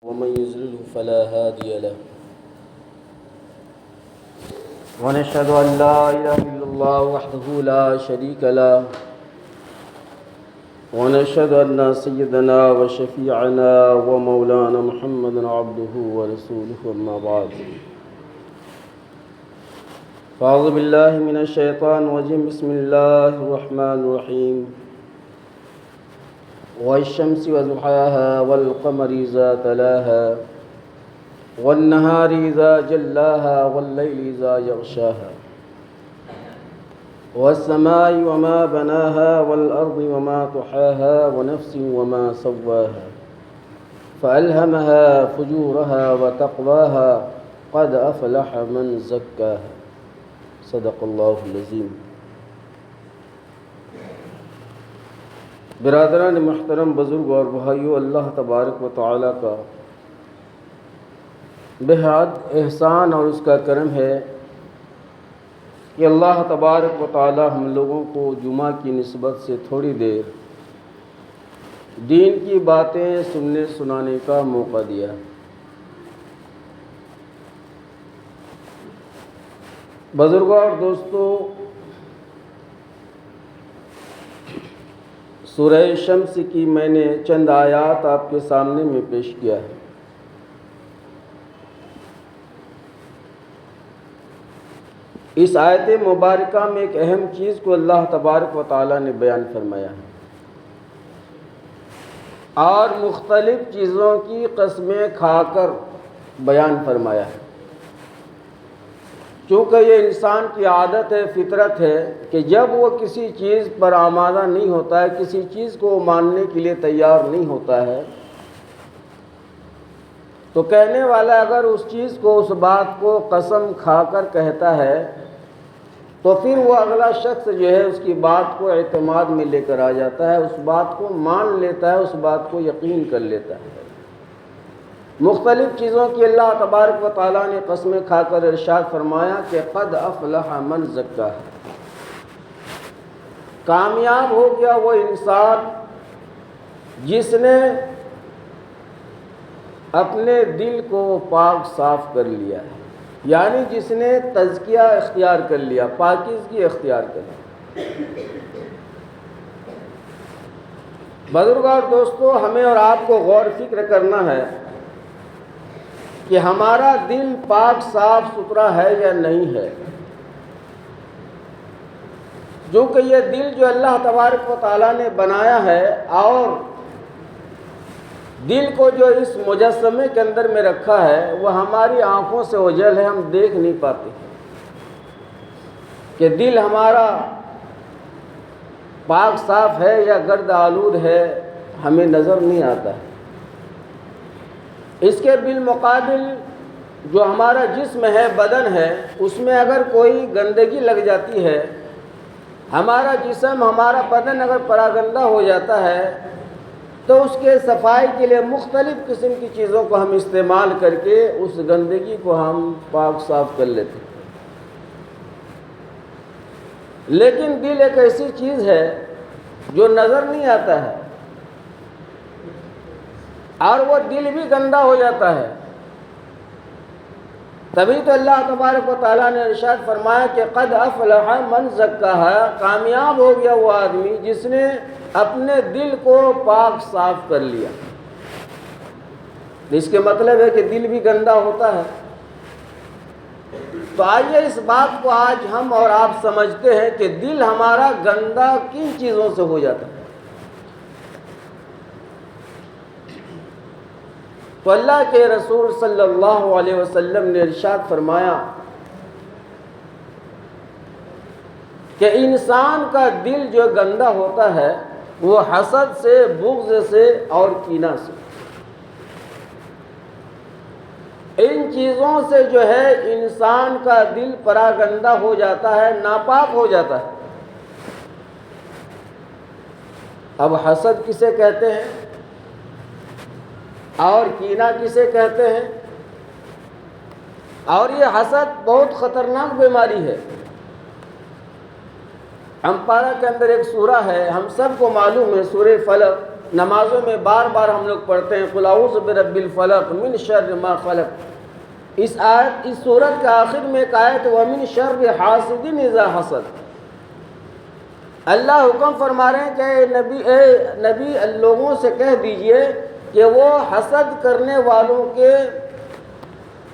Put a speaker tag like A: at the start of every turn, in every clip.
A: ومن يضلل فلا هادي له ونشهد أن لا إله إلا الله وحده لا شريك له ونشهد أن سيدنا وشفيعنا ومولانا محمدا عبده ورسوله أما بعد فأعوذ بالله من الشيطان الرجيم بسم الله الرحمن الرحيم والشمس وضحاها والقمر إذا تلاها والنهار إذا جلاها والليل إذا يغشاها والسماء وما بناها والأرض وما طحاها ونفس وما سواها فألهمها فجورها وتقواها قد أفلح من زكاها صدق اللہ العظیم۔ برادران محترم، بزرگ اور بھائیو، اللہ تبارک و تعالیٰ کا بہت احسان اور اس کا کرم ہے کہ اللہ تبارک و تعالیٰ ہم لوگوں کو جمعہ کی نسبت سے تھوڑی دیر دین کی باتیں سننے سنانے کا موقع دیا۔ بزرگوں اور دوستو، سورہ شمس کی میں نے چند آیات آپ کے سامنے میں پیش کیا ہے۔ اس آیت مبارکہ میں ایک اہم چیز کو اللہ تبارک و تعالیٰ نے بیان فرمایا ہے اور مختلف چیزوں کی قسمیں کھا کر بیان فرمایا ہے۔ چونکہ یہ انسان کی عادت ہے، فطرت ہے کہ جب وہ کسی چیز پر آمادہ نہیں ہوتا ہے، کسی چیز کو ماننے کے لیے تیار نہیں ہوتا ہے، تو کہنے والا اگر اس چیز کو، اس بات کو قسم کھا کر کہتا ہے تو پھر وہ اگلا شخص جو ہے اس کی بات کو اعتماد میں لے کر آ جاتا ہے، اس بات کو مان لیتا ہے، اس بات کو یقین کر لیتا ہے۔ مختلف چیزوں کی اللہ تبارک و تعالیٰ نے قسمیں کھا کر ارشاد فرمایا کہ قد افلح من زکاها، کامیاب ہو گیا وہ انسان جس نے اپنے دل کو پاک صاف کر لیا ہے، یعنی جس نے تزکیہ اختیار کر لیا، پاکیزگی اختیار کر لی۔ بزرگوں اور دوستو، ہمیں اور آپ کو غور فکر کرنا ہے کہ ہمارا دل پاک صاف ستھرا ہے یا نہیں ہے۔ جو کہ یہ دل جو اللہ تبارک و تعالیٰ نے بنایا ہے اور دل کو جو اس مجسمے کے اندر میں رکھا ہے، وہ ہماری آنکھوں سے اوجھل ہے، ہم دیکھ نہیں پاتے کہ دل ہمارا پاک صاف ہے یا گرد آلود ہے، ہمیں نظر نہیں آتا ہے۔ اس کے بالمقابل جو ہمارا جسم ہے، بدن ہے، اس میں اگر کوئی گندگی لگ جاتی ہے، ہمارا جسم، ہمارا بدن اگر پراگندہ ہو جاتا ہے تو اس کے صفائی کے لیے مختلف قسم کی چیزوں کو ہم استعمال کر کے اس گندگی کو ہم پاک صاف کر لیتے ہیں۔ لیکن دل ایک ایسی چیز ہے جو نظر نہیں آتا ہے اور وہ دل بھی گندا ہو جاتا ہے۔ تبھی تو اللہ تبارک و تعالیٰ نے ارشاد فرمایا کہ قد افلح من زکاها، کامیاب ہو گیا وہ آدمی جس نے اپنے دل کو پاک صاف کر لیا۔ اس کے مطلب ہے کہ دل بھی گندا ہوتا ہے۔ تو آئیے اس بات کو آج ہم اور آپ سمجھتے ہیں کہ دل ہمارا گندا کن چیزوں سے ہو جاتا ہے۔ تو اللہ کے رسول صلی اللہ علیہ وسلم نے ارشاد فرمایا کہ انسان کا دل جو گندا ہوتا ہے وہ حسد سے، بغض سے اور کینہ سے، ان چیزوں سے جو ہے انسان کا دل پراگندہ ہو جاتا ہے، ناپاک ہو جاتا ہے۔ اب حسد کسے کہتے ہیں اور کینہ کسے کہتے ہیں؟ اور یہ حسد بہت خطرناک بیماری ہے۔ امپارہ کے اندر ایک سورہ ہے، ہم سب کو معلوم ہے، سورہ فلق، نمازوں میں بار بار ہم لوگ پڑھتے ہیں قل اعوذ برب الفلق من شر ما خلق، اس صورت کے آخر میں ایک آیت ومن شر حاسد اذا حسد۔ اللہ حکم فرما رہے ہیں کہ اے نبی لوگوں سے کہہ دیجئے کہ وہ حسد کرنے والوں کے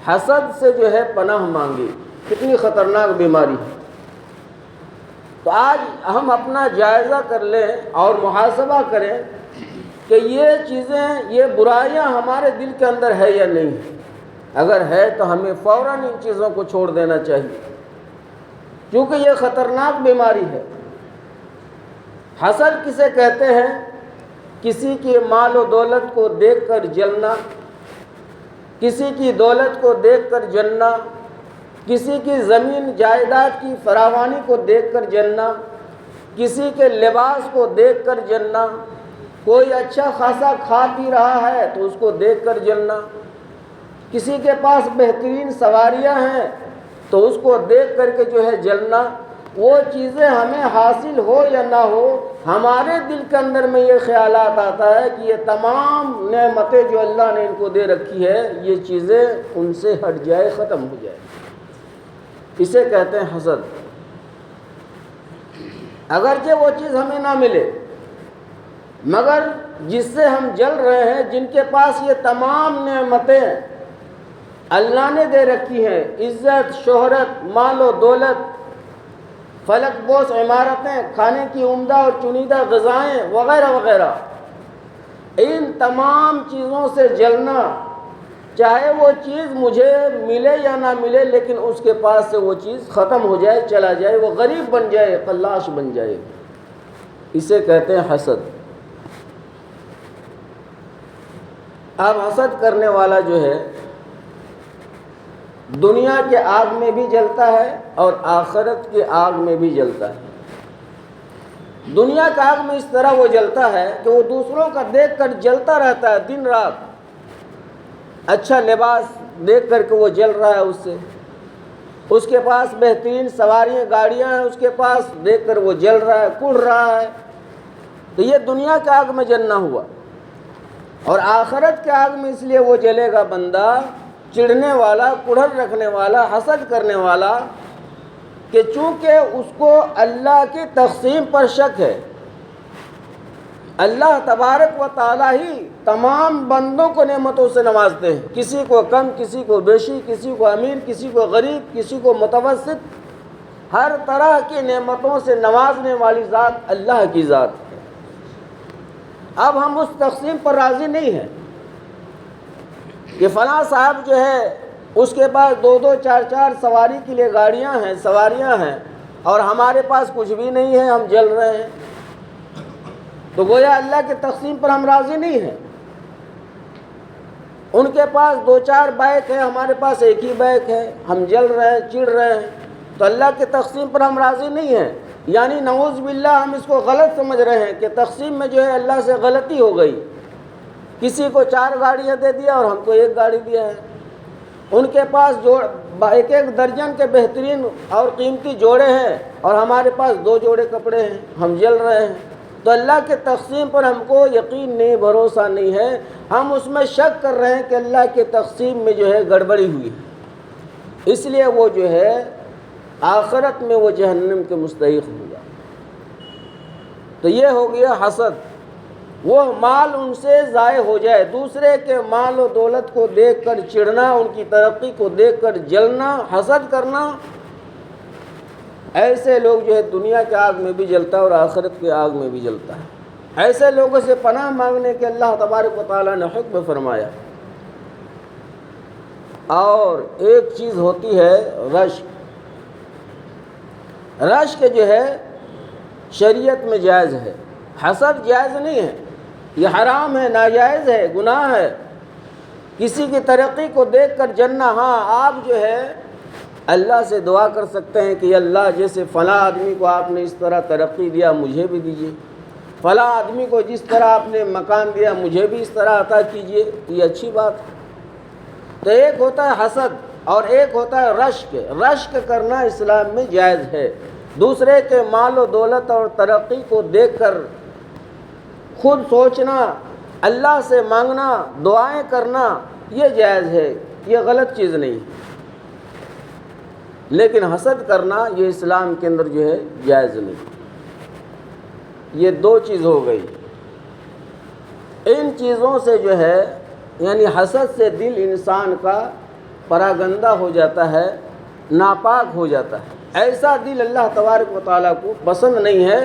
A: حسد سے جو ہے پناہ مانگے۔ کتنی خطرناک بیماری ہے۔ تو آج ہم اپنا جائزہ کر لیں اور محاسبہ کریں کہ یہ چیزیں، یہ برائیاں ہمارے دل کے اندر ہے یا نہیں۔ اگر ہے تو ہمیں فوراً ان چیزوں کو چھوڑ دینا چاہیے، کیونکہ یہ خطرناک بیماری ہے۔ حسد کسے کہتے ہیں؟ کسی کی مال و دولت کو دیکھ کر جلنا، کسی کی دولت کو دیکھ کر جلنا، کسی کی زمین جائیداد کی فراوانی کو دیکھ کر جلنا، کسی کے لباس کو دیکھ کر جلنا، کوئی اچھا خاصا کھا پی رہا ہے تو اس کو دیکھ کر جلنا، کسی کے پاس بہترین سواریاں ہیں تو اس کو دیکھ کر کے جو ہے جلنا۔ وہ چیزیں ہمیں حاصل ہو یا نہ ہو، ہمارے دل کے اندر میں یہ خیالات آتا ہے کہ یہ تمام نعمتیں جو اللہ نے ان کو دے رکھی ہے، یہ چیزیں ان سے ہٹ جائے، ختم ہو جائے۔ اسے کہتے ہیں حسد۔ اگرچہ وہ چیز ہمیں نہ ملے، مگر جس سے ہم جل رہے ہیں، جن کے پاس یہ تمام نعمتیں اللہ نے دے رکھی ہیں، عزت، شہرت، مال و دولت، فلک بوس عمارتیں، کھانے کی عمدہ اور چنیدہ غذائیں وغیرہ وغیرہ، ان تمام چیزوں سے جلنا، چاہے وہ چیز مجھے ملے یا نہ ملے، لیکن اس کے پاس سے وہ چیز ختم ہو جائے، چلا جائے، وہ غریب بن جائے، فلاش بن جائے، اسے کہتے ہیں حسد۔ اب حسد کرنے والا جو ہے دنیا کے آگ میں بھی جلتا ہے اور آخرت کے آگ میں بھی جلتا ہے۔ دنیا کے آگ میں اس طرح وہ جلتا ہے کہ وہ دوسروں کا دیکھ کر جلتا رہتا ہے دن رات۔ اچھا لباس دیکھ کر کے وہ جل رہا ہے، اس کے پاس بہترین سواریاں، گاڑیاں ہیں، اس کے پاس دیکھ کر وہ جل رہا ہے، کڑھ رہا ہے۔ تو یہ دنیا کے آگ میں جلنا ہوا۔ اور آخرت کے آگ میں اس لیے وہ جلے گا بندہ، چڑھنے والا، کڑھر رکھنے والا، حسد کرنے والا، کہ چونکہ اس کو اللہ کی تقسیم پر شک ہے۔ اللہ تبارک و تعالی ہی تمام بندوں کو نعمتوں سے نوازتے ہیں، کسی کو کم، کسی کو بیشی، کسی کو امیر، کسی کو غریب، کسی کو متوسط، ہر طرح کی نعمتوں سے نوازنے والی ذات اللہ کی ذات ہے۔ اب ہم اس تقسیم پر راضی نہیں ہیں کہ فلاں صاحب جو ہے اس کے پاس 2 4 سواری کے لیے گاڑیاں ہیں، سواریاں ہیں، اور ہمارے پاس کچھ بھی نہیں ہے، ہم جل رہے ہیں۔ تو گویا اللہ کی تقسیم پر ہم راضی نہیں ہیں۔ ان کے پاس 2 4 بائک ہے، ہمارے پاس ایک ہی بائک ہے، ہم جل رہے ہیں، چڑھ رہے ہیں۔ تو اللہ کی تقسیم پر ہم راضی نہیں ہیں، یعنی نعوذ باللہ ہم اس کو غلط سمجھ رہے ہیں کہ تقسیم میں جو ہے اللہ سے غلطی ہو گئی، کسی کو 4 گاڑیاں دے دیا اور ہم کو 1 گاڑی دیا ہے۔ ان کے پاس 1 درجن کے بہترین اور قیمتی جوڑے ہیں اور ہمارے پاس 2 جوڑے کپڑے ہیں، ہم جل رہے ہیں۔ تو اللہ کے تقسیم پر ہم کو یقین نہیں، بھروسہ نہیں ہے، ہم اس میں شک کر رہے ہیں کہ اللہ کے تقسیم میں جو ہے گڑبڑی ہوئی ہے، اس لیے وہ جو ہے آخرت میں وہ جہنم کے مستحق ہوگا۔ تو یہ ہو گیا حسد، وہ مال ان سے ضائع ہو جائے، دوسرے کے مال و دولت کو دیکھ کر چڑھنا، ان کی ترقی کو دیکھ کر جلنا، حسد کرنا۔ ایسے لوگ جو ہے دنیا کے آگ میں بھی جلتا ہے اور آخرت کے آگ میں بھی جلتا ہے۔ ایسے لوگوں سے پناہ مانگنے کے اللہ تبارک و تعالیٰ نے حکم فرمایا۔ اور ایک چیز ہوتی ہے رشک۔ رشک جو ہے شریعت میں جائز ہے، حسد جائز نہیں ہے، یہ حرام ہے، ناجائز ہے، گناہ ہے۔ کسی کی ترقی کو دیکھ کر جلنا، ہاں آپ جو ہے اللہ سے دعا کر سکتے ہیں کہ اللہ جیسے فلاں آدمی کو آپ نے اس طرح ترقی دیا مجھے بھی دیجیے، فلاں آدمی کو جس طرح آپ نے مکان دیا مجھے بھی اس طرح عطا کیجیے، یہ اچھی بات ہے۔ تو ایک ہوتا ہے حسد اور ایک ہوتا ہے رشک۔ رشک کرنا اسلام میں جائز ہے، دوسرے کے مال و دولت اور ترقی کو دیکھ کر خود سوچنا، اللہ سے مانگنا، دعائیں کرنا یہ جائز ہے، یہ غلط چیز نہیں، لیکن حسد کرنا یہ اسلام کے اندر جو ہے جائز نہیں۔ یہ دو چیز ہو گئی۔ ان چیزوں سے جو ہے یعنی حسد سے دل انسان کا پراگندہ ہو جاتا ہے، ناپاک ہو جاتا ہے۔ ایسا دل اللہ تبارک و تعالیٰ کو پسند نہیں ہے۔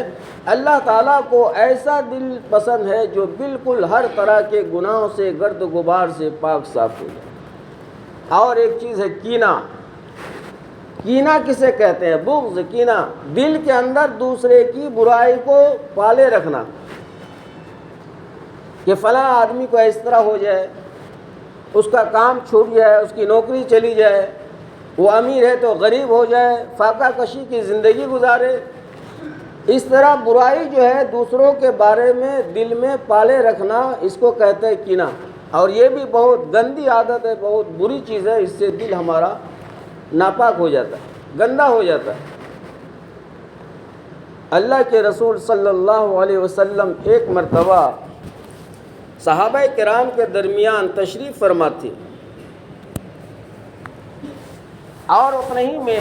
A: اللہ تعالیٰ کو ایسا دل پسند ہے جو بالکل ہر طرح کے گناہوں سے، گرد و غبار سے پاک صاف ہو جائے۔ اور ایک چیز ہے کینہ۔ کینہ کسے کہتے ہیں؟ بغض، کینہ، دل کے اندر دوسرے کی برائی کو پالے رکھنا کہ فلاں آدمی کو اس طرح ہو جائے، اس کا کام چھوٹ جائے، اس کی نوکری چلی جائے، وہ امیر ہے تو غریب ہو جائے، فاقہ کشی کی زندگی گزارے۔ اس طرح برائی جو ہے دوسروں کے بارے میں دل میں پالے رکھنا، اس کو کہتے ہیں کینہ۔ اور یہ بھی بہت گندی عادت ہے، بہت بری چیز ہے۔ اس سے دل ہمارا ناپاک ہو جاتا ہے، گندا ہو جاتا ہے۔ اللہ کے رسول صلی اللہ علیہ وسلم ایک مرتبہ صحابہ کرام کے درمیان تشریف فرما تھے، اور اتنے ہی میں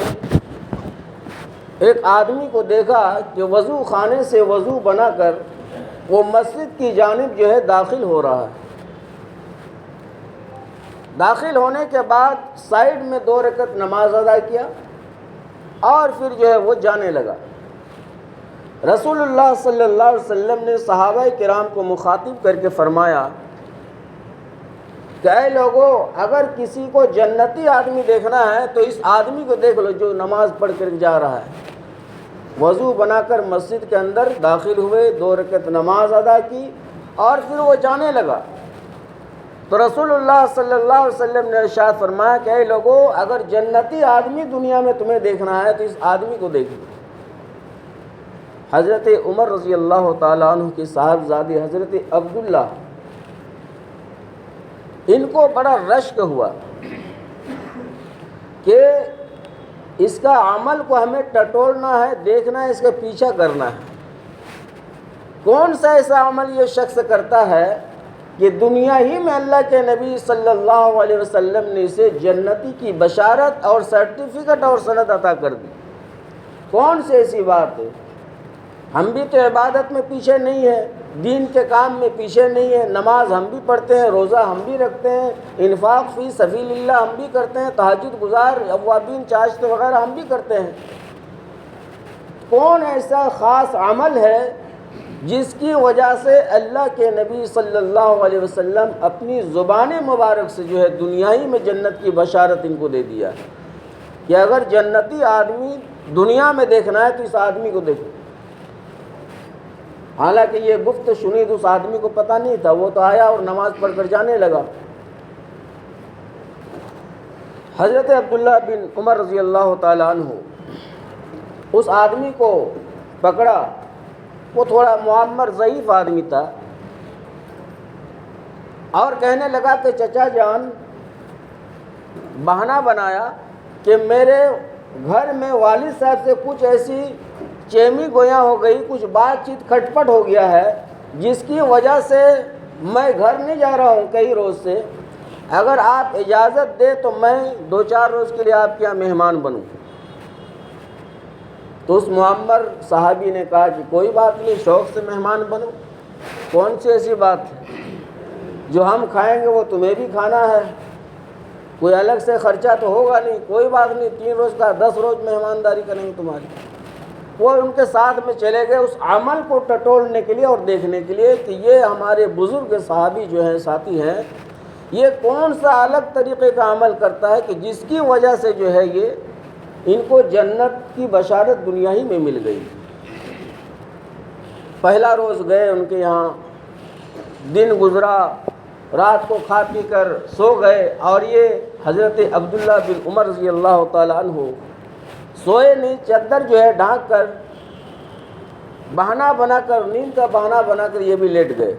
A: ایک آدمی کو دیکھا کہ وضو خانے سے وضو بنا کر وہ مسجد کی جانب جو ہے داخل ہو رہا ہے۔ داخل ہونے کے بعد سائیڈ میں 2 رکعت نماز ادا کیا اور پھر جو ہے وہ جانے لگا۔ رسول اللہ صلی اللہ علیہ وسلم نے صحابہ کرام کو مخاطب کر کے فرمایا کہ اے لوگو، اگر کسی کو جنتی آدمی دیکھنا ہے تو اس آدمی کو دیکھ لو جو نماز پڑھ کر جا رہا ہے۔ وضو بنا کر مسجد کے اندر داخل ہوئے، 2 رکعت نماز ادا کی اور پھر وہ جانے لگا۔ تو رسول اللہ صلی اللہ علیہ وسلم نے ارشاد فرمایا کہ اے لوگو، اگر جنتی آدمی دنیا میں تمہیں دیکھنا ہے تو اس آدمی کو دیکھ لو۔ حضرت عمر رضی اللہ تعالیٰ عنہ کی صاحبزادی حضرت عبداللہ، ان کو بڑا رشک ہوا کہ اس کا عمل کو ہمیں ٹٹولنا ہے، دیکھنا ہے، اس کا پیچھا کرنا ہے۔ کون سا ایسا عمل یہ شخص کرتا ہے کہ دنیا ہی میں اللہ کے نبی صلی اللہ علیہ وسلم نے اسے جنتی کی بشارت اور سرٹیفکیٹ اور سند عطا کر دی؟ کون سی ایسی بات ہے؟ ہم بھی تو عبادت میں پیچھے نہیں ہیں، دین کے کام میں پیچھے نہیں ہیں، نماز ہم بھی پڑھتے ہیں، روزہ ہم بھی رکھتے ہیں، انفاق فی سبیل اللہ ہم بھی کرتے ہیں، تہجد گزار، اوابین، چاشت وغیرہ ہم بھی کرتے ہیں۔ کون ایسا خاص عمل ہے جس کی وجہ سے اللہ کے نبی صلی اللہ علیہ وسلم اپنی زبان مبارک سے جو ہے دنیا ہی میں جنت کی بشارت ان کو دے دیا ہے کہ اگر جنتی آدمی دنیا میں دیکھنا ہے تو اس آدمی کو دیکھو؟ حالانکہ یہ گفت شنید اس آدمی کو پتہ نہیں تھا، وہ تو آیا اور نماز پڑھ کر جانے لگا۔ حضرت عبداللہ بن عمر رضی اللہ تعالیٰ عنہ اس آدمی کو پکڑا، وہ تھوڑا معمر ضعیف آدمی تھا، اور کہنے لگا کہ چچا جان، بہانہ بنایا کہ میرے گھر میں والد صاحب سے کچھ ایسی چیمی گویاں ہو گئی، کچھ بات چیت کھٹ پٹ ہو گیا ہے جس کی وجہ سے میں گھر نہیں جا رہا ہوں کئی روز سے، اگر آپ اجازت دے تو میں 2-4 روز کے لیے آپ کے یہاں مہمان بنوں۔ تو اس معمر صحابی نے کہا کہ کوئی بات نہیں، شوق سے مہمان بنو، کون سی ایسی بات ہے؟ جو ہم کھائیں گے وہ تمہیں بھی کھانا ہے، کوئی الگ سے خرچہ تو ہوگا نہیں، کوئی بات نہیں، 3 روز کا 10 روز مہمانداری کریں گے تمہاری۔ وہ ان کے ساتھ میں چلے گئے اس عمل کو ٹٹولنے کے لیے اور دیکھنے کے لیے کہ یہ ہمارے بزرگ صحابی جو ہیں، ساتھی ہیں، یہ کون سا الگ طریقے کا عمل کرتا ہے کہ جس کی وجہ سے جو ہے یہ ان کو جنت کی بشارت دنیا ہی میں مل گئی۔ پہلا روز گئے ان کے یہاں، دن گزرا، رات کو کھا پی کر سو گئے، اور یہ حضرت عبداللہ بن عمر رضی اللہ تعالیٰ عنہ سوئے نہیں، چادر جو ہے ڈھانک کر، بہانہ بنا کر، نیند کا بہانہ بنا کر یہ بھی لیٹ گئے،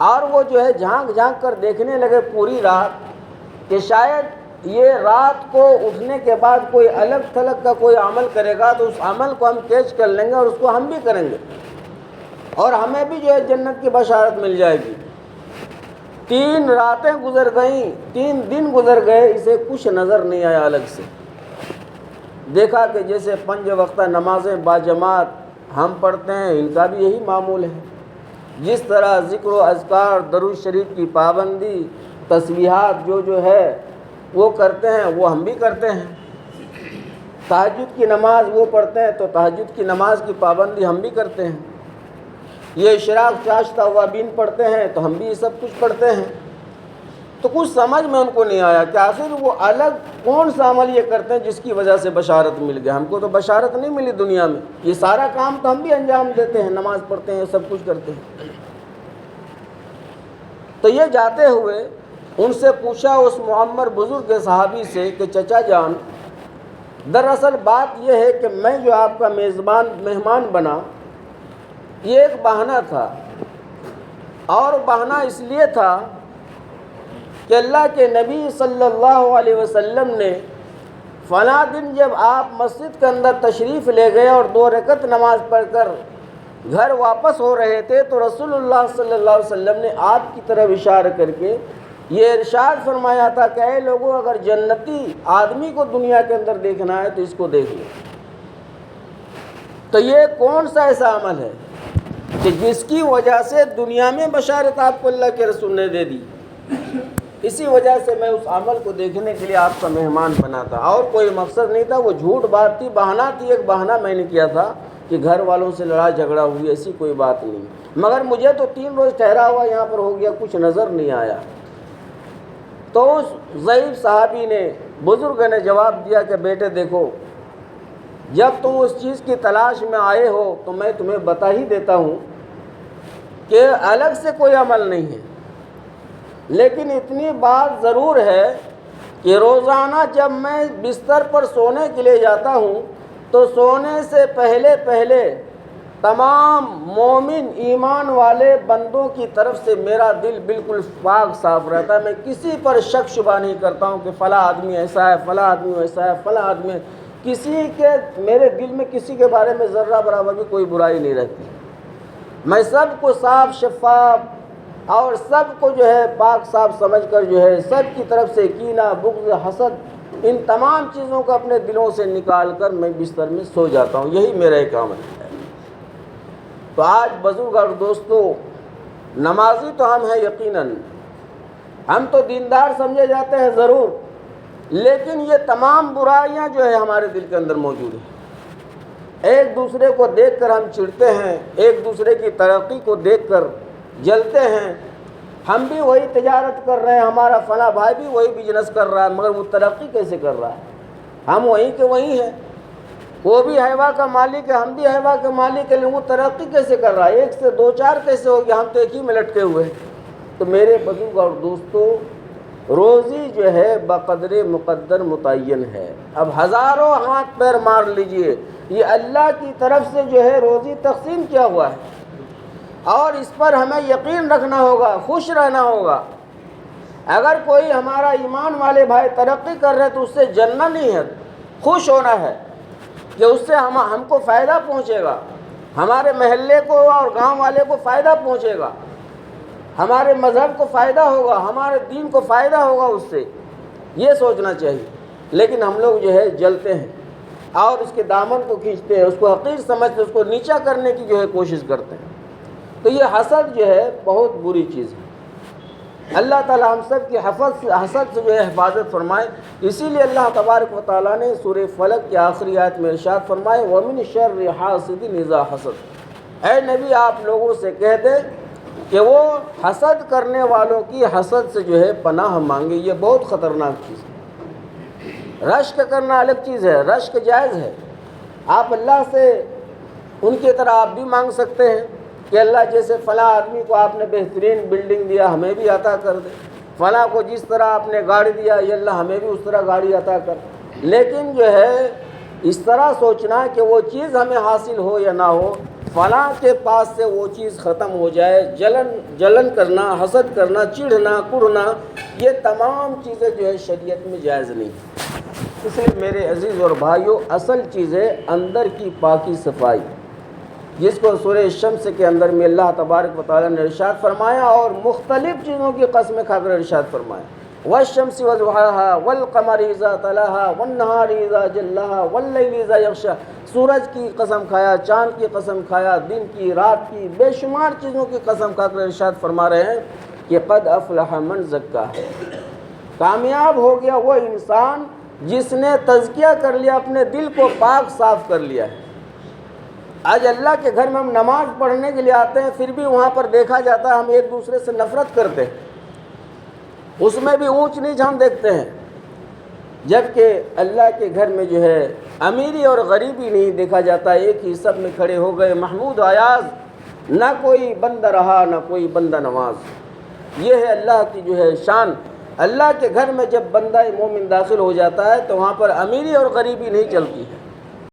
A: اور وہ جو ہے جھانک جھانک کر دیکھنے لگے پوری رات کہ شاید یہ رات کو اٹھنے کے بعد کوئی الگ تھلگ کا کوئی عمل کرے گا تو اس عمل کو ہم کیچ کر لیں گے اور اس کو ہم بھی کریں گے۔ اور ہمیں بھی جو ہے جنت کی بشارت مل جائے گی۔ 3 راتیں گزر گئیں، 3 دن گزر گئے، اسے کچھ نظر نہیں آیا الگ سے۔ دیکھا کہ جیسے 5 وقتہ نمازیں باجماعت ہم پڑھتے ہیں، ان کا بھی یہی معمول ہے۔ جس طرح ذکر و اذکار، درود شریف کی پابندی، تسبیحات جو ہے وہ کرتے ہیں، وہ ہم بھی کرتے ہیں۔ تہجد کی نماز وہ پڑھتے ہیں تو تہجد کی نماز کی پابندی ہم بھی کرتے ہیں۔ یہ اشراق چاشت اوابین پڑھتے ہیں تو ہم بھی یہ سب کچھ پڑھتے ہیں۔ تو کچھ سمجھ میں ان کو نہیں آیا کہ آخر وہ الگ کون سا عمل یہ کرتے ہیں جس کی وجہ سے بشارت مل گیا۔ ہم کو تو بشارت نہیں ملی دنیا میں، یہ سارا کام تو ہم بھی انجام دیتے ہیں، نماز پڑھتے ہیں، سب کچھ کرتے ہیں۔ تو یہ جاتے ہوئے ان سے پوچھا اس معمر بزرگ صحابی سے کہ چچا جان، دراصل بات یہ ہے کہ میں جو آپ کا مہمان بنا، یہ ایک بہانہ تھا، اور بہانہ اس لیے تھا کہ اللہ کے نبی صلی اللہ علیہ وسلم نے فلاں دن جب آپ مسجد کے اندر تشریف لے گئے اور 2 رکعت نماز پڑھ کر گھر واپس ہو رہے تھے تو رسول اللہ صلی اللہ علیہ وسلم نے آپ کی طرف اشارہ کر کے یہ ارشاد فرمایا تھا کہ اے لوگوں، اگر جنتی آدمی کو دنیا کے اندر دیکھنا ہے تو اس کو دیکھ لو۔ تو یہ کون سا ایسا عمل ہے کہ جس کی وجہ سے دنیا میں بشارت آپ کو اللہ کے رسول نے دے دی؟ اسی وجہ سے میں اس عمل کو دیکھنے کے لیے آپ کا مہمان بنا تھا، اور کوئی مقصد نہیں تھا۔ وہ جھوٹ بات تھی، بہانہ تھی، ایک بہانہ میں نے کیا تھا کہ گھر والوں سے لڑائی جھگڑا ہوئی، ایسی کوئی بات نہیں۔ مگر مجھے تو 3 روز ٹھہرا ہوا یہاں پر ہو گیا، کچھ نظر نہیں آیا۔ تو اس ضعیف صحابی نے، بزرگ نے جواب دیا کہ بیٹے دیکھو، جب تم اس چیز کی تلاش میں آئے ہو تو میں تمہیں بتا ہی دیتا ہوں کہ الگ سے کوئی عمل نہیں ہے، لیکن اتنی بات ضرور ہے کہ روزانہ جب میں بستر پر سونے کے لیے جاتا ہوں تو سونے سے پہلے تمام مومن ایمان والے بندوں کی طرف سے میرا دل بالکل پاک صاف رہتا ہے۔ میں کسی پر شک شبہ نہیں کرتا ہوں کہ فلاں آدمی ایسا ہے، فلاں آدمی ایسا ہے، فلاں آدمی، کسی کے میرے دل میں کسی کے بارے میں ذرہ برابر بھی کوئی برائی نہیں رہتی۔ میں سب کو صاف شفاف اور سب کو جو ہے پاک صاف سمجھ کر جو ہے سب کی طرف سے کینہ، بغض، حسد، ان تمام چیزوں کو اپنے دلوں سے نکال کر میں بستر میں سو جاتا ہوں۔ یہی میرا ایک عمل ہے۔ تو آج بزرگ اور دوستو، نمازی تو ہم ہیں یقیناً، ہم تو دیندار سمجھے جاتے ہیں ضرور، لیکن یہ تمام برائیاں جو ہے ہمارے دل کے اندر موجود ہیں۔ ایک دوسرے کو دیکھ کر ہم چڑھتے ہیں، ایک دوسرے کی ترقی کو دیکھ کر جلتے ہیں۔ ہم بھی وہی تجارت کر رہے ہیں، ہمارا فلاں بھائی بھی وہی بزنس کر رہا ہے، مگر وہ ترقی کیسے کر رہا ہے؟ ہم وہیں کے وہیں ہیں۔ وہ بھی حیوہ کا مالک ہے، ہم بھی حیوہ کے مالک ہیں، لیکن وہ ترقی کیسے کر رہا ہے؟ 1 سے 2 4 کیسے ہو گیا؟ ہم تو ایک ہی میں لٹکے ہوئے ہیں۔ تو میرے بزرگ اور دوستو، روزی جو ہے بقدر مقدر متعین ہے۔ اب ہزاروں ہاتھ پیر مار لیجئے، یہ اللہ کی طرف سے جو ہے روزی تقسیم کیا ہوا ہے، اور اس پر ہمیں یقین رکھنا ہوگا، خوش رہنا ہوگا۔ اگر کوئی ہمارا ایمان والے بھائی ترقی کر رہے تو اس سے جلنا نہیں ہے، خوش ہونا ہے کہ اس سے ہم کو فائدہ پہنچے گا، ہمارے محلے کو اور گاؤں والے کو فائدہ پہنچے گا، ہمارے مذہب کو فائدہ ہوگا، ہمارے دین کو فائدہ ہوگا اس سے، یہ سوچنا چاہیے۔ لیکن ہم لوگ جو ہے جلتے ہیں اور اس کے دامن کو کھینچتے ہیں، اس کو حقیر سمجھتے، اس کو نیچا کرنے کی جو ہے کوشش کرتے ہیں۔ تو یہ حسد جو ہے بہت بری چیز ہے۔ اللہ تعالیٰ ہم سب کی حسد سے جو ہے حفاظت فرمائے۔ اسی لیے اللہ تبارک و تعالیٰ نے سورہ فلق کی آخری آیت میں ارشاد فرمائے وَمِن شَرِّ حَاسِدٍ إِذَا حَسَدَ۔ اے نبی، آپ لوگوں سے کہہ دیں کہ وہ حسد کرنے والوں کی حسد سے جو ہے پناہ مانگے۔ یہ بہت خطرناک چیز ہے۔ رشک کرنا الگ چیز ہے، رشک جائز ہے، آپ اللہ سے ان کی طرح آپ بھی مانگ سکتے ہیں کہ اللہ جیسے فلاں آدمی کو آپ نے بہترین بلڈنگ دیا، ہمیں بھی عطا کر دے، فلاں کو جس طرح آپ نے گاڑی دیا، یا اللہ ہمیں بھی اس طرح گاڑی عطا کر۔ لیکن جو ہے اس طرح سوچنا کہ وہ چیز ہمیں حاصل ہو یا نہ ہو، فلاں کے پاس سے وہ چیز ختم ہو جائے، جلن کرنا، حسد کرنا، چڑھنا، کڑھنا، یہ تمام چیزیں جو ہے شریعت میں جائز نہیں۔ اس لیے میرے عزیز اور بھائیوں، اصل چیز ہے اندر کی پاکی صفائی۔ جس کو سورہ شمس کے اندر میں اللہ تبارک و تعالیٰ نے ارشاد فرمایا اور مختلف چیزوں کی قسمیں کھا کر ارشاد فرمایا، والشمس وضحاها والقمر اذا تلاها والنهار اذا جلاها واللیل اذا یغشا، سورج کی قسم کھایا، چاند کی قسم کھایا، دن کی، رات کی، بے شمار چیزوں کی قسم کھا کر ارشاد فرما رہے ہیں کہ قد افلح من زکاها، کامیاب ہو گیا وہ انسان جس نے تزکیہ کر لیا، اپنے دل کو پاک صاف کر لیا ہے۔ آج اللہ کے گھر میں ہم نماز پڑھنے کے لیے آتے ہیں، پھر بھی وہاں پر دیکھا جاتا ہے ہم ایک دوسرے سے نفرت کرتے ہیں، اس میں بھی اونچ نیچ ہم دیکھتے ہیں، جبکہ اللہ کے گھر میں جو ہے امیری اور غریبی نہیں دیکھا جاتا، ایک ہی سب میں کھڑے ہو گئے محمود ایاز، نہ کوئی بندہ رہا نہ کوئی بندہ نواز۔ یہ ہے اللہ کی جو ہے شان۔ اللہ کے گھر میں جب بندہ مومن داخل ہو جاتا ہے تو وہاں پر امیری اور غریبی نہیں چلتی ہے۔